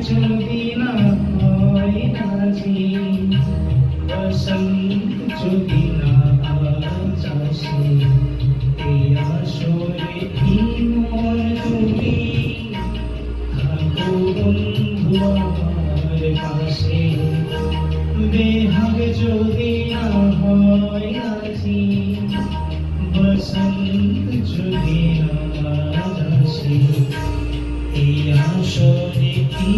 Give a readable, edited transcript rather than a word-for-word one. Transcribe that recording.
যদি না হয় রাজি, বসন্ত যদি না আজ আসে, এই আসরে কি মন তুমি থাকো বন্ধু আমার পাশে। বেহাগ যদি না হয় রাজি, বসন্ত যদি না আজ আসে, এই আসরে কি